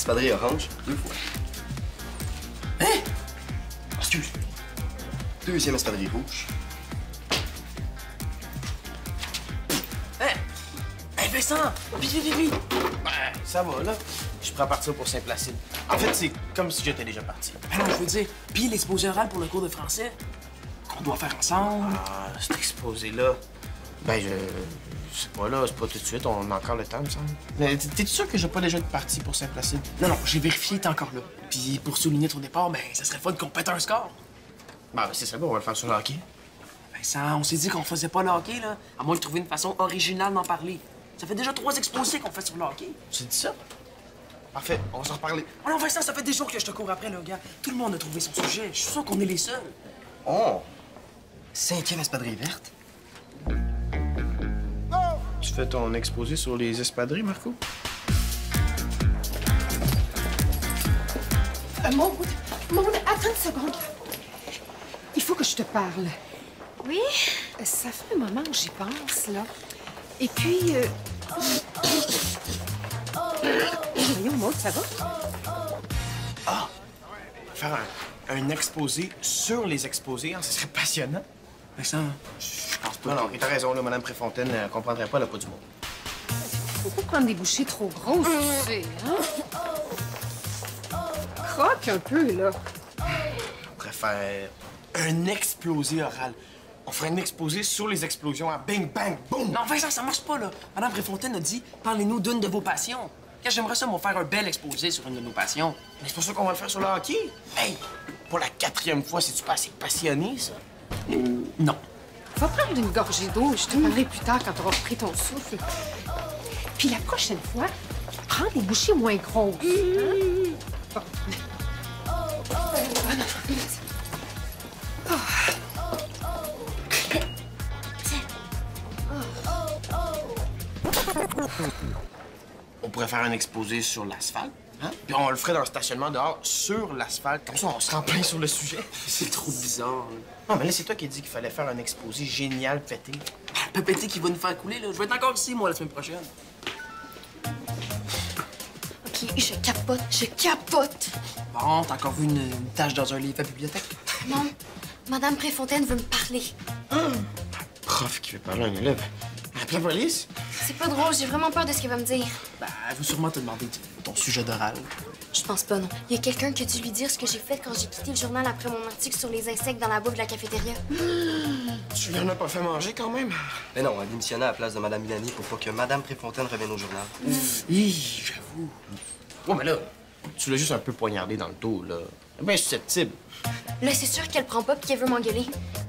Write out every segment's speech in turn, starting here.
espadrilles orange 2 fois. Hein? Excuse. Deuxième espadrille rouge. Hein? Hey, Vincent! Vite, vite, vite, vite! Ben, ça va, là. Je suis prêt à partir pour Saint-Placide. En fait, c'est comme si j'étais déjà parti. Ben non, je veux dire, puis l'exposé oral pour le cours de français qu'on doit faire ensemble. Ah, cet exposé-là... Ben, je sais pas, là, c'est pas tout de suite. On a encore le temps, me semble. Mais t'es sûr que j'ai pas déjà été parti pour Saint-Placide? Non, non, j'ai vérifié, t'es encore là. Puis pour souligner ton départ, ben, ça serait fun qu'on pète un score. Ben, c'est ça, on va le faire sur le hockey. Vincent, on s'est dit qu'on faisait pas le hockey, là. À moins de trouver une façon originale d'en parler. Ça fait déjà 3 exposés qu'on fait sur le hockey. Tu dis ça? Parfait, on va s'en reparler. Oh non, Vincent, ça fait des jours que je te cours après, là, gars. Tout le monde a trouvé son sujet. Je suis sûr qu'on est les seuls. Oh! 5e espadrille verte. Tu fais ton exposé sur les espadrilles, Marco? Maud, attends une seconde. Il faut que je te parle. Oui? Ça fait un moment que j'y pense, là. Et puis, voyons, Maud, ça va? Faire un exposé sur les exposés, hein, ce serait passionnant. Vincent, je pense pas. Non, t'as raison, là, Madame Préfontaine, elle comprendrait pas le poids du mot. Faut pas prendre des bouchées trop grosses, tu sais, hein? Croque un peu, là. On pourrait faire un explosé oral. On ferait un exposé sur les explosions à bing, bang, boum! Non, Vincent, ça marche pas, là. Madame Préfontaine a dit « Parlez-nous d'une de vos passions ». J'aimerais ça, moi, faire un bel exposé sur une de nos passions. Mais c'est pour ça qu'on va le faire sur le hockey. Hey, pour la 4e fois, c'est-tu pas assez passionné, ça? Non. Va prendre une gorgée d'eau. Je te parlerai plus tard quand t'auras pris ton souffle. Puis la prochaine fois, prends des bouchées moins grosses. Hein? Bon. On pourrait faire un exposé sur l'asphalte, hein? Puis on le ferait dans le stationnement dehors, sur l'asphalte. Comme ça, on se rend plein sur le sujet. C'est trop bizarre, là. Non, mais là, c'est toi qui as dit qu'il fallait faire un exposé génial, pété. Le pété qui va nous faire couler, là. Je vais être encore ici, moi, la semaine prochaine. OK, je capote. Bon, t'as encore vu une tâche dans un livre à la bibliothèque? Non, Madame Préfontaine veut me parler. Prof qui veut parler à un élève. Appelle la police? C'est pas drôle, j'ai vraiment peur de ce qu'elle va me dire. Ben, elle veut sûrement te demander ton sujet d'oral. Je pense pas, non. Il y a quelqu'un qui a dû lui dire ce que j'ai fait quand j'ai quitté le journal après mon article sur les insectes dans la bouffe de la cafétéria. Tu lui en as pas fait manger quand même? Mais non, elle a démissionné à la place de Madame Milani pour pas que Madame Préfontaine revienne au journal. Hi, j'avoue. Ouais, mais là, tu l'as juste un peu poignardé dans le dos, là. Elle est bien susceptible. Là, c'est sûr qu'elle prend pas puis qu'elle veut m'engueuler.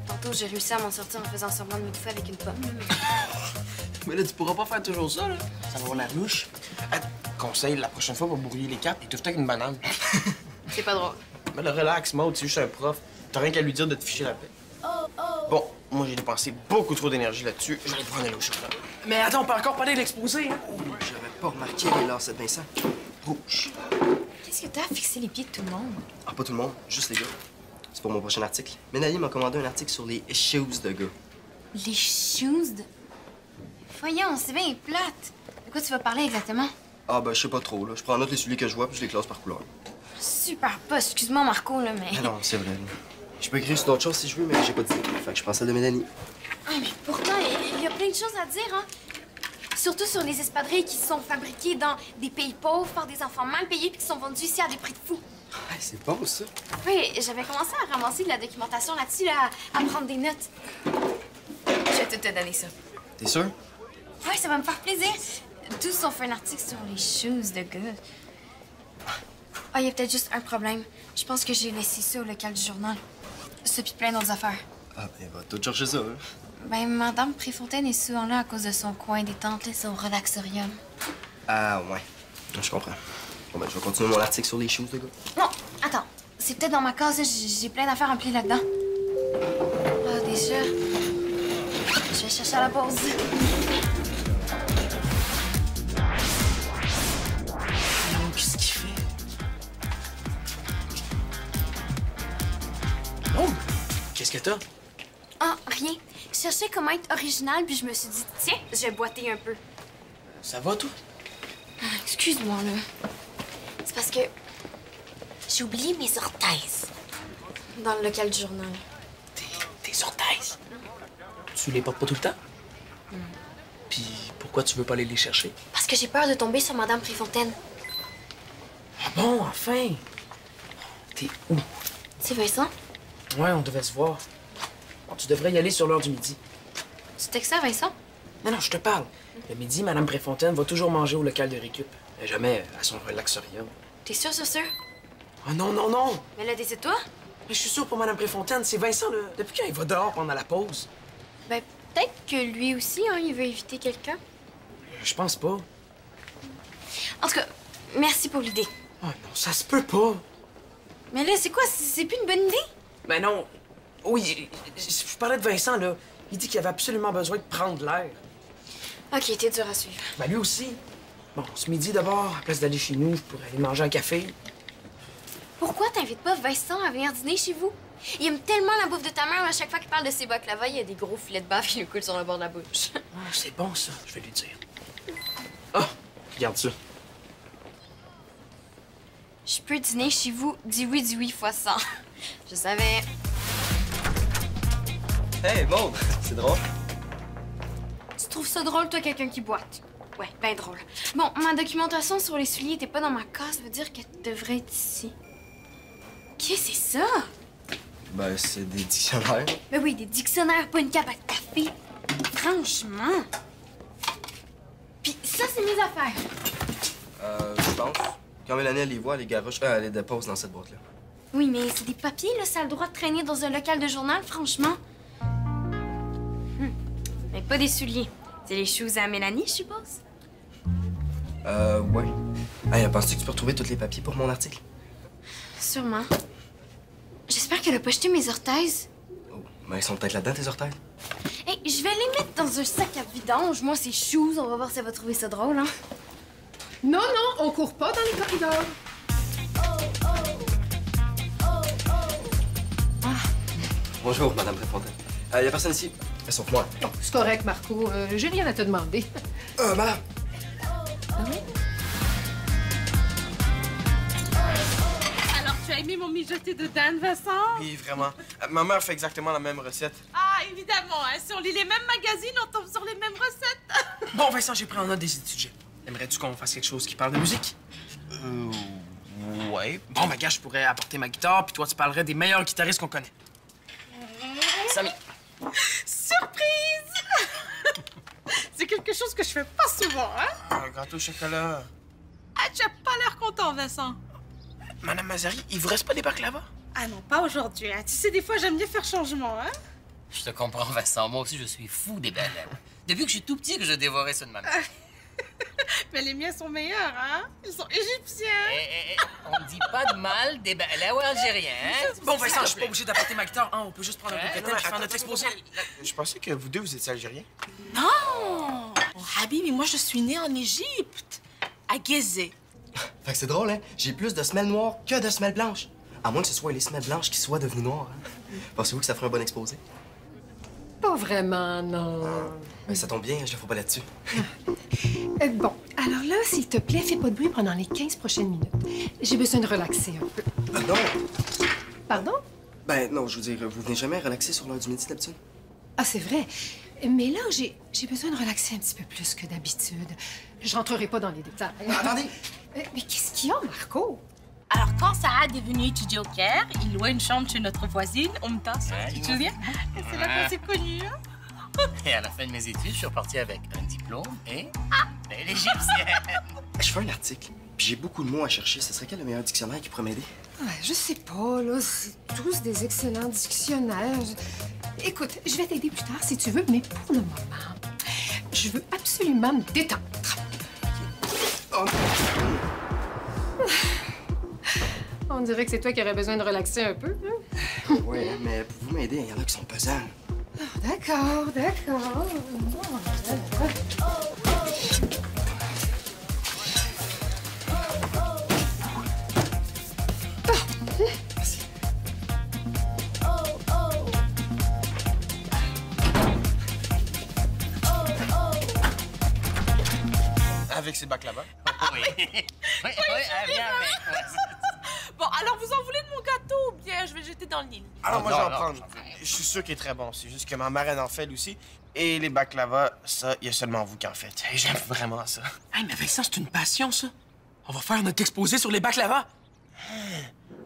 Tantôt, j'ai réussi à m'en sortir en faisant semblant de m'étouffer avec une pomme. Mais là, tu pourras pas faire toujours ça, là. Ça va avoir la louche. Conseil, la prochaine fois, va brouiller les cartes et tout avec une banane. C'est pas drôle. Mais là, relax, Maud, c'est juste un prof. T'as rien qu'à lui dire de te ficher la paix. Bon, moi, j'ai dépensé beaucoup trop d'énergie là-dessus. Je vais aller prendre l'eau chaude. Mais attends, on peut encore parler de l'exposé, hein? J'avais pas remarqué les lancettes de Vincent. Rouge. Qu'est-ce que t'as à fixer les pieds de tout le monde? Ah, pas tout le monde, juste les gars. C'est pour mon prochain article. Ménalie m'a commandé un article sur les shoes de gars. Les shoes de... Voyons, c'est bien plate. De quoi tu vas parler exactement? Ah, ben, je sais pas trop, là. Je prends en note les souliers que je vois, puis je les classe par couleur. Super pas, excuse-moi Marco, là, mais... Ah non, c'est vrai, là. Je peux écrire sur d'autres choses si je veux, mais j'ai pas d'idée. Fait que je prends celle de Mélanie. Ah, mais pourtant, il y a plein de choses à dire, hein? Surtout sur les espadrilles qui sont fabriquées dans des pays pauvres par des enfants mal payés puis qui sont vendus ici à des prix de fou. Ah, c'est bon, ça. Oui, j'avais commencé à ramasser de la documentation là-dessus, là, à prendre des notes. Je vais tout te donner ça. T'es sûr? Oui, ça va me faire plaisir. Tous ont fait un article sur les shoes de gars. Ah, il y a peut-être juste un problème. Je pense que j'ai laissé ça au local du journal. Ça puis plein d'autres affaires. Ah, ben, va tout chercher ça, hein. Ben, Madame Préfontaine est souvent là à cause de son coin détente, là, son relaxorium. Ah, ouais. Je comprends. Bon, ben, je vais continuer mon article sur les shoes de gars. Non, attends. C'est peut-être dans ma case, là. J'ai plein d'affaires remplies là-dedans. Ah, déjà. Je vais chercher à la pause. Non, qu'est-ce qu'il fait? Oh! Qu'est-ce que t'as? Ah, rien. Je cherchais comment être original, puis je me suis dit, tiens, je vais boiter un peu. Ça va, toi? Ah, excuse-moi, là. C'est Parce que j'ai oublié mes orthèses dans le local du journal. Tes orthèses? Tu les portes pas tout le temps? Puis pourquoi tu veux pas aller les chercher? Parce que j'ai peur de tomber sur Madame Préfontaine. Ah bon, enfin! T'es où? C'est Vincent? Ouais, on devait se voir. Bon, tu devrais y aller sur l'heure du midi. Tu textes ça, Vincent? Non, je te parle. Le midi, Madame Préfontaine va toujours manger au local de récup. Mais jamais à son relaxorium. T'es sûr, sûr, sûr? Ah non, non, non! Mais là, décide-toi. Mais je suis sûr pour Madame Préfontaine, c'est Vincent, là. Depuis quand il va dehors pendant la pause? Ben, peut-être que lui aussi, hein, il veut éviter quelqu'un. Je pense pas. En tout cas, merci pour l'idée. Ah non, ça se peut pas. Mais là, c'est quoi? C'est plus une bonne idée? Ben non. Oui, je parlais de Vincent, là. Il dit qu'il avait absolument besoin de prendre l'air. OK, t'es dur à suivre. Ben lui aussi. Bon, ce midi, d'abord, à place d'aller chez nous, je pourrais aller manger un café. Pourquoi t'invites pas Vincent à venir dîner chez vous? Il aime tellement la bouffe de ta mère, à chaque fois qu'il parle de ses baklava, il y a des gros filets de bave qui lui coulent sur le bord de la bouche. Ah, c'est bon, ça. Je vais lui dire. Ah, regarde ça. Je peux dîner chez vous, dis oui fois 100. Je savais. Hey, Maud, c'est drôle. Tu trouves ça drôle, toi, quelqu'un qui boite? Ouais, ben drôle. Bon, ma documentation sur les souliers était pas dans ma case, ça veut dire qu'elle devrait être ici. Qu'est-ce que c'est ça? Ben, c'est des dictionnaires. Ben oui, des dictionnaires, pas une cape à café. Franchement. Puis ça, c'est mes affaires. Je pense. Quand Mélanie, elle les voit, elle les garoche, elle les dépose dans cette boîte-là. Oui, mais c'est des papiers, là, ça a le droit de traîner dans un local de journal, franchement. Mais pas des souliers. C'est les shoes à Mélanie, je suppose? Ouais. Hey, penses-tu que tu peux retrouver tous les papiers pour mon article? Sûrement. J'espère qu'elle a pas jeté mes orthèses. Oh, ben ils sont peut-être là-dedans, tes orteils. Hey, je vais les mettre dans un sac à vidange. Moi, c'est shoes. On va voir si elle va trouver ça drôle, hein. Non, non, on court pas dans les corridors. Bonjour, Madame Préfontaine. Y a personne ici? Sauf moi. Oh, c'est correct, Marco. J'ai rien à te demander. Madame! Alors, tu as aimé mon mijoté de dinde, Vincent? Oui, vraiment. Ma mère fait exactement la même recette. Ah, évidemment, hein. Si on lit les mêmes magazines, on tombe sur les mêmes recettes. Bon, Vincent, j'ai pris en note des sujets. Aimerais-tu qu'on fasse quelque chose qui parle de musique? Ouais. Bon, ben, gars, je pourrais apporter ma guitare, puis toi, tu parlerais des meilleurs guitaristes qu'on connaît. Samy. Surprise! C'est quelque chose que je fais pas souvent, hein? Un gâteau au chocolat. Ah, tu as pas l'air content, Vincent. Madame Mazari, il vous reste pas des baklava? Ah non, pas aujourd'hui, hein. Tu sais, des fois, j'aime bien faire changement, hein? Je te comprends, Vincent. Moi aussi, je suis fou des baleines. Depuis que je suis tout petit que je dévorais ça de ma mère. Mais les miens sont meilleurs, hein? Ils sont égyptiens. On ne dit pas de mal des baleines algériens, hein? Bon, Vincent, je suis pas obligé d'apporter ma guitare. Hein, on peut juste prendre un Ouais. coquetel puis faire notre exposé. Je pensais que vous deux, vous étiez algériens. Non! Oh, Habibi, moi, je suis née en Égypte, à Gizeh. Fait que c'est drôle, hein? J'ai plus de semelles noires que de semelles blanches. À moins que ce soit les semelles blanches qui soient devenues noires. Hein? Pensez-vous que ça ferait un bon exposé? Pas vraiment, non. Ben, ça tombe bien, je le ferai pas là-dessus. Bon, alors là, s'il te plaît, fais pas de bruit pendant les 15 prochaines minutes. J'ai besoin de relaxer un peu. Non! Pardon? Ben, non, je veux dire, vous venez jamais relaxer sur l'heure du midi d'habitude? Ah, c'est vrai. Mais là, j'ai besoin de relaxer un petit peu plus que d'habitude. Je rentrerai pas dans les détails. Attendez! Mais qu'est-ce qu'il y a, Marco? Alors, quand Saad est venu étudier au Caire, il louait une chambre chez notre voisine, Oumtas. Tu te souviens? Et c'est là qu'on s'est connus, hein? Et à la fin de mes études, je suis reparti avec un diplôme et... l'égyptienne! Je fais un article, puis j'ai beaucoup de mots à chercher. Ce serait quel le meilleur dictionnaire qui pourrait m'aider? Ah, je sais pas, là. C'est tous des excellents dictionnaires. Écoute, je vais t'aider plus tard si tu veux, mais pour le moment, je veux absolument me détendre. Oh. On dirait que c'est toi qui aurais besoin de relaxer un peu, hein? Ouais, mais pour vous m'aider, il y en a qui sont pesants. D'accord, d'accord. Avec ses baklava. Oui. Oui, viens avec moi. Bon, alors vous en voulez de mon gâteau ou bien je vais le jeter dans le Nil? Alors, moi, non, je vais en non, prendre. j'en veux. Je suis sûr qu'il est très bon. C'est juste que ma mère, elle en fait, elle aussi. Et les baklava, ça, il y a seulement vous qui en faites. Et j'aime vraiment ça. Hey, mais Vincent, c'est une passion, ça. On va faire notre exposé sur les baklava.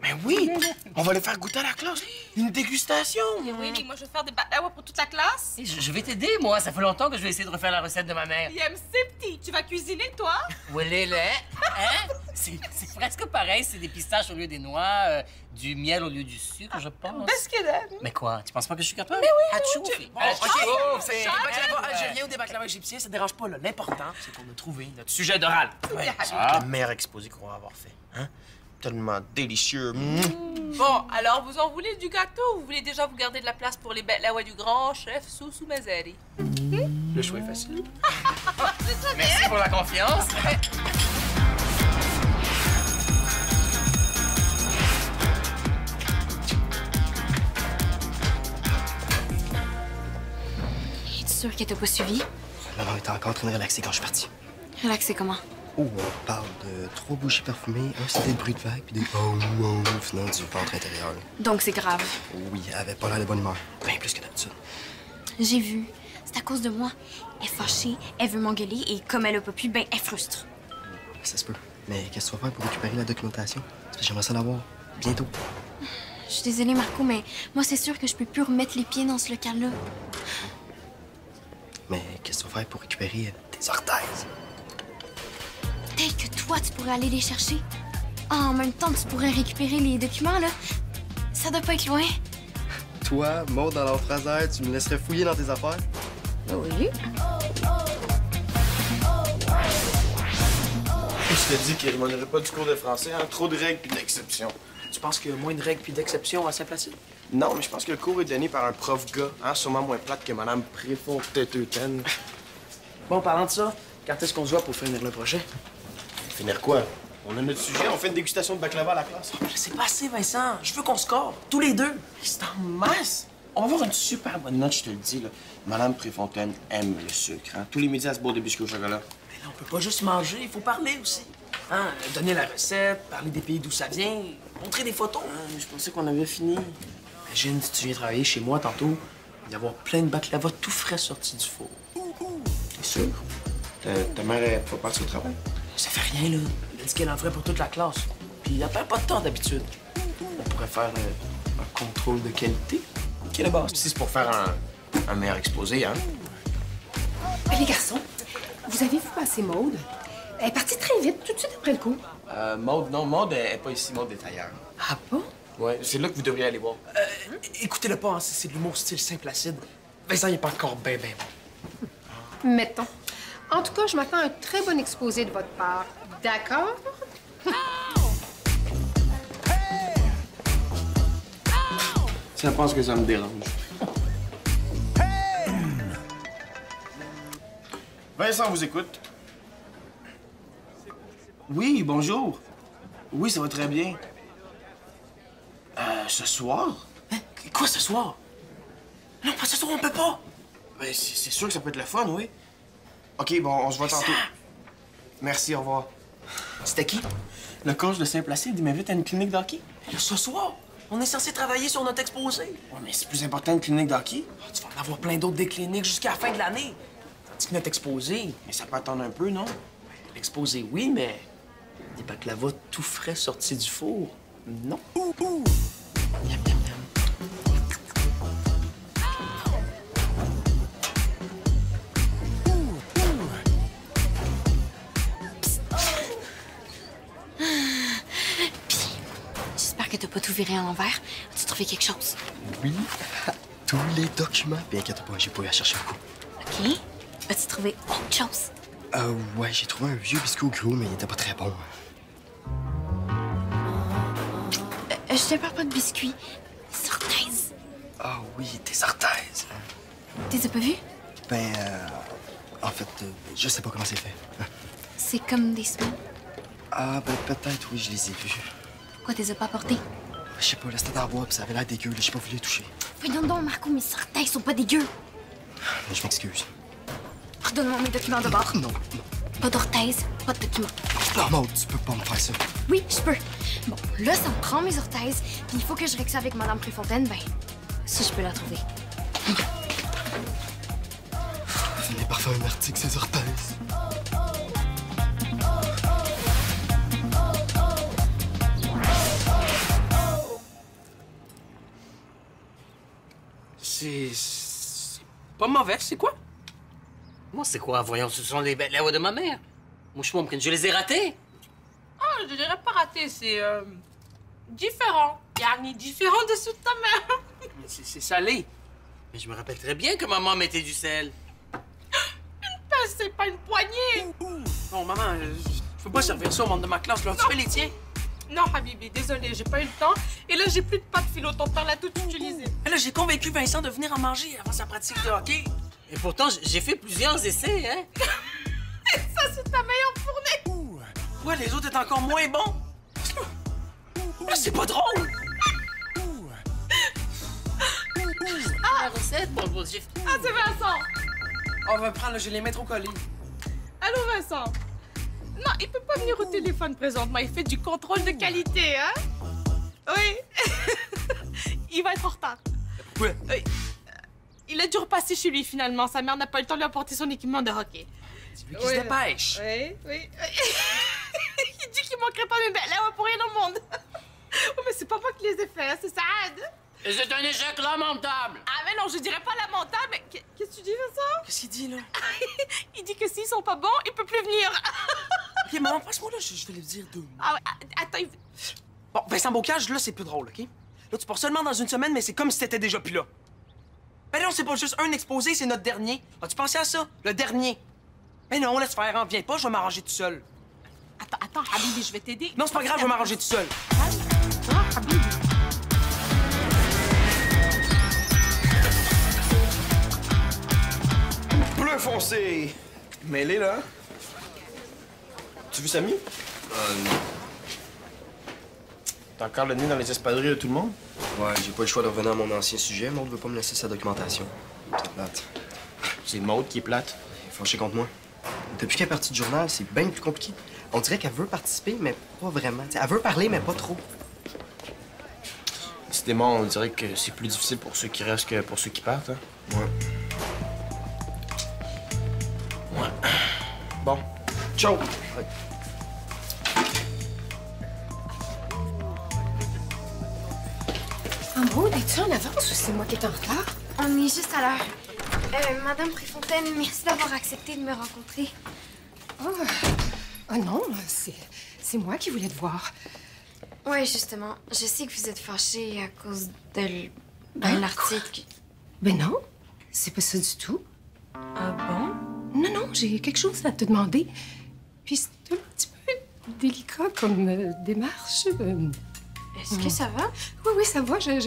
Mais oui! On va le faire goûter à la classe. Une dégustation. Oui, mais moi je vais faire des baklava pour toute la classe. Je vais t'aider, moi. Ça fait longtemps que je vais essayer de refaire la recette de ma mère. Yem, c'est petit. Tu vas cuisiner, toi? Voilà, hein? C'est presque pareil. C'est des pistaches au lieu des noix, du miel au lieu du sucre, je pense. Qu'est-ce qu'elle aime? Mais quoi? Tu penses pas que je suis capable? Mais oui, Hatchou! Bon, OK, c'est des baklava algériens ou des baklava égyptiens, ça dérange pas, là. L'important, c'est qu'on a trouvé notre sujet d'oral. Ouais, c'est le meilleur exposé qu'on va avoir fait. Hein? Tellement délicieux. Bon, alors vous en voulez du gâteau ou vous voulez déjà vous garder de la place pour les baklava du grand chef Soussou Mazari? Le choix est facile. Merci pour la confiance. Es-tu sûr qu'elle t'a pas suivi? Maman était encore en train de relaxer quand je suis parti. Relaxer comment? Oh, on parle de 3 bougies parfumées, un c'était le bruit de vague, puis des oh venant du ventre intérieur. Là. Donc c'est grave. Oui, elle avait pas l'air de bonne humeur. Bien plus que d'habitude. J'ai vu. C'est à cause de moi. Elle est fâchée, elle veut m'engueuler et comme elle a pas pu, ben elle frustre. Ça se peut. Mais qu'est-ce que tu vas faire pour récupérer la documentation? Parce que j'aimerais ça l'avoir. Bientôt. Je suis désolée, Marco, mais moi c'est sûr que je peux plus remettre les pieds dans ce local-là. Mais qu'est-ce que tu vas faire pour récupérer tes orthèses? Peut-être que toi, tu pourrais aller les chercher. Ah, en même temps, tu pourrais récupérer les documents, là. Ça doit pas être loin. Toi, Maud, dans l'emphrasaire, tu me laisserais fouiller dans tes affaires? Oui. Je te dis qu'il ne m'en pas du cours de français, hein? Trop de règles puis d'exceptions. Tu penses qu'il y a moins de règles puis d'exceptions à Saint-Placide? Non, mais je pense que le cours est donné par un prof gars, hein? Sûrement moins plate que Madame Préfontaine. Bon, parlant de ça, quand est-ce qu'on se voit pour finir le projet? Finir quoi? On a notre sujet, on fait une dégustation de baklava à la classe. C'est pas assez, Vincent. Je veux qu'on score, tous les deux. C'est en masse! On va avoir une super bonne note, je te le dis, là. Madame Préfontaine aime le sucre, hein? Tous les midis, elle se boit des biscuits au chocolat. Mais là, on peut pas juste manger, il faut parler aussi. Hein? Donner la recette, parler des pays d'où ça vient, montrer des photos. Je pensais qu'on avait fini. Imagine si tu viens travailler chez moi tantôt, il y avoir plein de baklava tout frais sortis du four. C'est sûr? Ta mère, elle va partir au travail? Ça fait rien, là. Elle a dit qu'elle en ferait pour toute la classe. Puis elle perd pas de temps d'habitude. On pourrait faire un contrôle de qualité. OK, la base. Si c'est pour faire un meilleur exposé, hein? Les garçons, vous avez vu passer Maude? Elle est partie très vite, tout de suite après le cours. Maude, non, Maude, elle est pas ici, Maude est ailleurs. Ah bon? Ouais, c'est là que vous devriez aller voir. Écoutez-le pas, hein, c'est de l'humour style Saint-Placide. Vincent, il est pas encore bien bon. Mettons. En tout cas, je m'attends à un très bon exposé de votre part. D'accord? Ça pense que ça me dérange. Vincent vous écoute. Oui, bonjour. Oui, ça va très bien. Ce soir? Hein? Quoi, ce soir? Non, pas ce soir, on peut pas. Ben, c'est sûr que ça peut être le fun, oui. OK, bon, on se voit tantôt. Merci, au revoir. C'était qui? Le coach de Saint-Placide, il m'invite à une clinique d'hockey. Là, ce soir, on est censé travailler sur notre exposé. Ouais, mais c'est plus important une clinique d'hockey. Oh, tu vas en avoir plein d'autres des cliniques jusqu'à la fin de l'année. Tandis que notre exposé, Mais ça peut attendre un peu, non? l'exposé, oui, mais des baklava tout frais sortis du four, non. Miam, miam, miam. J'espère que t'as pas tout viré à l'envers. As-tu trouvé quelque chose? Oui, tous les documents. Bien inquiète pas, j'ai pas eu à chercher beaucoup. OK. As-tu trouvé autre chose? Ouais, j'ai trouvé un vieux biscuit au gruau, mais il était pas très bon. Je te parle pas de biscuits. Des orthèses. Ah oui, tes orthèses. T'es as pas vu? Ben, en fait, je sais pas comment c'est fait. C'est comme des semaines. Ah, ben peut-être, oui, je les ai vus. Pourquoi t'es as pas apportés? Je sais pas, là, c'était dans la boîte, puis ça avait l'air dégueu, là, j'ai pas voulu les toucher. Voyons donc, Marco, mes orthèses sont pas dégueux. Mais je m'excuse. Redonne-moi mes documents de bord. Non, non. Pas d'orthèses, pas de documents. Non, Maud, tu peux pas me faire ça. Oui, je peux. Bon, là, ça me prend mes orthèses, puis il faut que je règle ça avec Madame Préfontaine, ben, si je peux la trouver. Finir par faire un article, ses orthèses. C'est pas mauvais, c'est quoi? Moi, c'est quoi? Voyons, ce sont les voix de ma mère. Moi, je les ai ratés. Ah, je dirais pas raté, c'est différent. Yani différent de ce de ta mère. C'est salé. Mais je me rappelle très bien que maman mettait du sel. C'est pas une poignée. Non, maman, je peux pas servir ça au monde de ma classe, là. Tu fais les tiens? Non, Habibi, désolé, j'ai pas eu le temps. Et là, j'ai plus de pâte philo, ton père l'a tout utilisé. Mais là, j'ai convaincu Vincent de venir en manger avant sa pratique de hockey. Et pourtant, j'ai fait plusieurs essais, hein? Ça, c'est ta meilleure fournée. Ouais, les autres étaient encore moins bons. Là, c'est pas drôle. La recette, bon, j'ai... Ah, c'est Vincent. On va prendre, là, je vais les mettre au colis. Allô, Vincent. Non, il peut pas venir au téléphone présentement. Il fait du contrôle de qualité, hein? Oui. Il va être en retard. Pourquoi? Il a dû repasser chez lui, finalement. Sa mère n'a pas eu le temps de lui apporter son équipement de hockey. C'est lui qui se dépêche. Oui. Il dit qu'il manquerait pas mes belles là pour rien au monde. Oh, mais c'est pas moi qui les ai faits, hein, c'est Saad. Et c'est un échec lamentable. Ah, mais non, je dirais pas lamentable, mais qu'est-ce que tu dis, Vincent? Qu'est-ce qu'il dit, là? Il dit que s'ils sont pas bons, il peut plus venir. OK, maman, passe-moi là, je vais lui dire 2 mots. Ah ouais, attends, Bon, Vincent Bocage, là, c'est plus drôle, OK? Là, tu pars seulement dans une semaine, mais c'est comme si t'étais déjà plus là. Ben non, c'est pas juste un exposé, c'est notre dernier. As-tu pensé à ça? Le dernier. Ben non, laisse faire, hein. Viens pas, je vais m'arranger tout seul. Attends, Habibi, je vais t'aider. Non, c'est pas grave, je vais m'arranger tout seul. Ah, Habibi. Bleu foncé! Mêlé, là. Tu veux Samy? Non. T'as encore le nez dans les espadrilles de tout le monde? Ouais, j'ai pas le choix de revenir à mon ancien sujet. Maud veut pas me laisser sa documentation. C'est plate. C'est Maud qui est plate. Elle est fâchée contre moi. Depuis qu'elle est partie du journal, c'est bien plus compliqué. On dirait qu'elle veut participer, mais pas vraiment. T'sais, elle veut parler, mais pas trop. Décidément, on dirait que c'est plus difficile pour ceux qui restent que pour ceux qui partent, hein? Ouais. Bon. Ciao! Ouais. Ah, Maud, es-tu en avance ou c'est moi qui est en retard? On est juste à l'heure. Madame Préfontaine, merci d'avoir accepté de me rencontrer. Oh non, c'est moi qui voulais te voir. Oui, justement. Je sais que vous êtes fâchée à cause d'un article. Ben non, c'est pas ça du tout. Ah bon? Non, j'ai quelque chose à te demander. Puis c'est un petit peu délicat comme démarche. Est-ce que ça va? Oui, ça va. C'est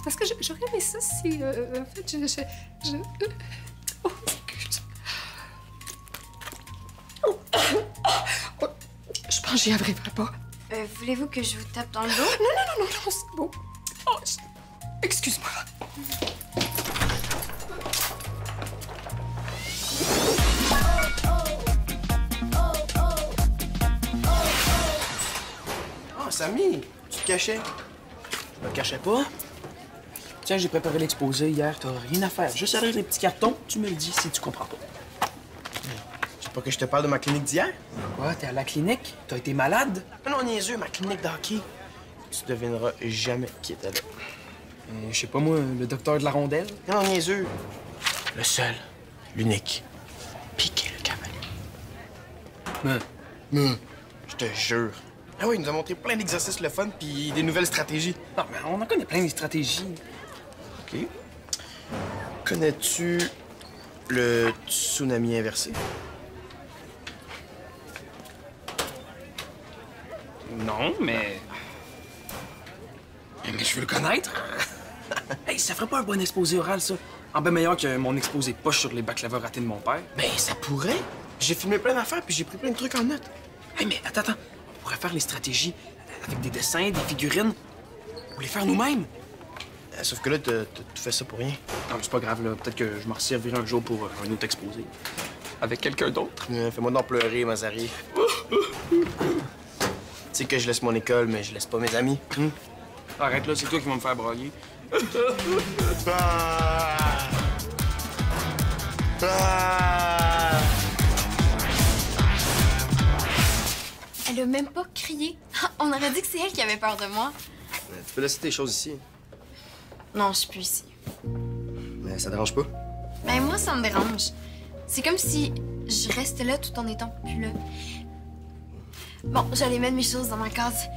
parce que j'aurais aimé ça si... en fait, Oh, excuse. Oh, je pense que j'y arriverai pas. Voulez-vous que je vous tape dans le dos? Non, c'est bon. Oh, excuse-moi. Oh, Samy! Tu te cachais? Je me cachais pas. Tiens, j'ai préparé l'exposé hier. T'as rien à faire. Juste ouvrir les petits cartons. Tu me le dis si tu comprends pas. Tu veux pas que je te parle de ma clinique d'hier? Quoi, t'es à la clinique? T'as été malade? Non, niaiseux, ma clinique d'hockey. Tu devineras jamais qui était là. Je sais pas, moi, le docteur de la rondelle? Non, niaiseux. Le seul, l'unique, Piqué le cavalier. Je te jure. Ah oui, il nous a montré plein d'exercices le fun puis des nouvelles stratégies. Non, mais on en connaît plein de stratégies. OK. Connais-tu le tsunami inversé? Non, mais je veux le connaître. Hey, ça ferait pas un bon exposé oral, ça? En bien meilleur que mon exposé poche sur les baccalauréats ratés de mon père. Ben, ça pourrait. J'ai filmé plein d'affaires puis j'ai pris plein de trucs en note. Hey, mais attends. On pourrait faire les stratégies avec des dessins, des figurines. Ou les faire nous-mêmes. Sauf que là, tu fais ça pour rien. Non, mais c'est pas grave, là. Peut-être que je m'en servirai un jour pour un autre exposé. Avec quelqu'un d'autre. Fais-moi donc pleurer, Mazari. Tu sais que je laisse mon école, mais je laisse pas mes amis. Arrête là, c'est toi qui vas me faire brailler. Elle a même pas crié. On aurait dit que c'est elle qui avait peur de moi. Tu peux laisser tes choses ici. Non, je suis plus ici. Mais ça dérange pas. Ben moi, ça me dérange. C'est comme si je restais là tout en étant plus là. Bon, j'allais mettre mes choses dans ma case.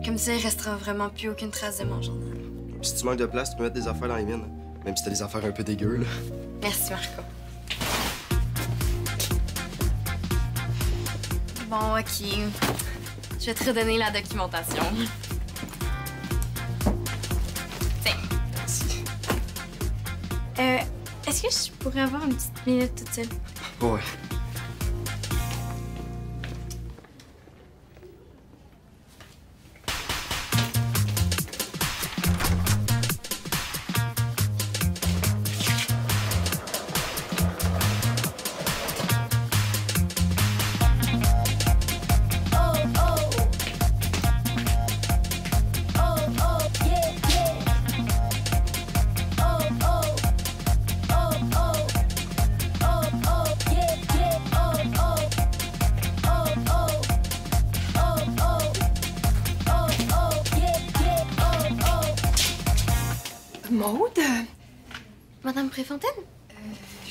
Comme ça, il restera vraiment plus aucune trace de mon journal. Si tu manques de place, tu peux mettre des affaires dans les miennes. Même si t'as des affaires un peu dégueu, là. Merci, Marco. Bon, OK. Je vais te redonner la documentation. Tiens. Merci. Est-ce que je pourrais avoir une petite minute toute seule? Ouais. Maude, Madame Préfontaine?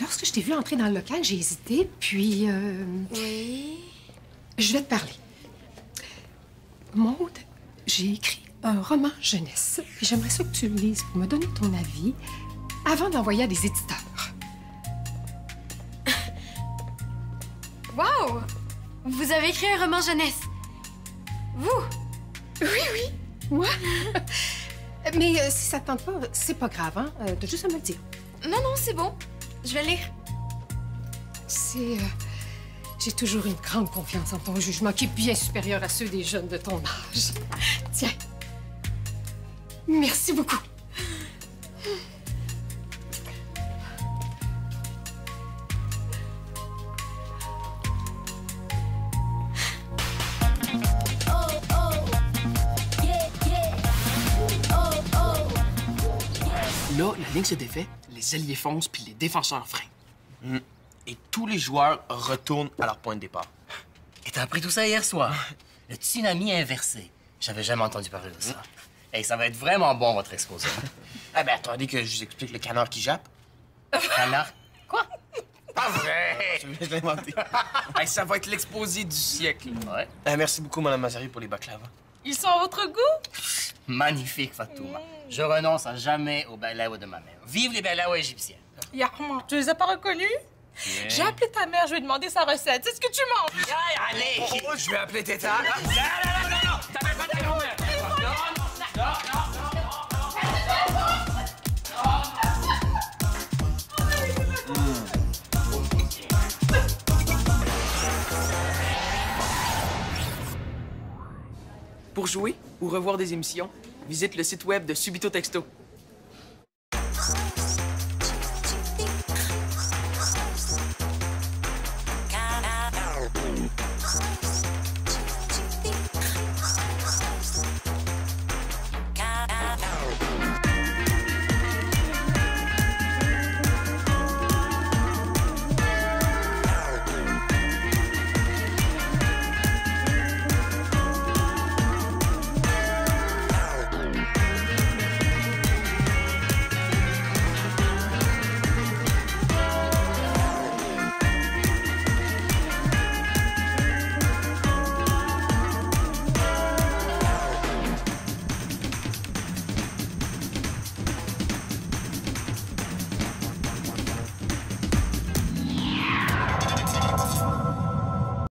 lorsque je t'ai vue entrer dans le local, j'ai hésité, puis Oui. je vais te parler. Maude, j'ai écrit un roman jeunesse, et j'aimerais ça que tu le lises pour me donner ton avis avant d'envoyer à des éditeurs. Wow! Vous avez écrit un roman jeunesse. Vous? Oui, moi. Mais si ça te tente pas, c'est pas grave, hein? T'as juste à me le dire. Non, c'est bon. Je vais lire. J'ai toujours une grande confiance en ton jugement, qui est bien supérieur à ceux des jeunes de ton âge. Tiens. Merci beaucoup. Là, la ligne se défait, les alliés foncent, puis les défenseurs freinent. Et tous les joueurs retournent à leur point de départ. Et t'as appris tout ça hier soir? Le tsunami inversé. J'avais jamais entendu parler de ça. Hey, ça va être vraiment bon, votre exposé. Ah ben attendez que je vous explique le canard qui jappe. Canard? Quoi? Pas vrai! Je l'ai inventé. Hey, ça va être l'exposé du siècle. Ouais. Merci beaucoup, Madame Mazari, pour les baklava. Ils sont à votre goût? Magnifique, Fatouma. Je renonce à jamais aux balaouas de ma mère. Vive les balaouas égyptiens. Yarma, tu les as pas reconnus? J'ai appelé ta mère, je lui ai demandé sa recette. C'est ce que tu manges. Allez! Je vais appeler Tétard. Pour jouer ou revoir des émissions, visite le site web de Subito Texto.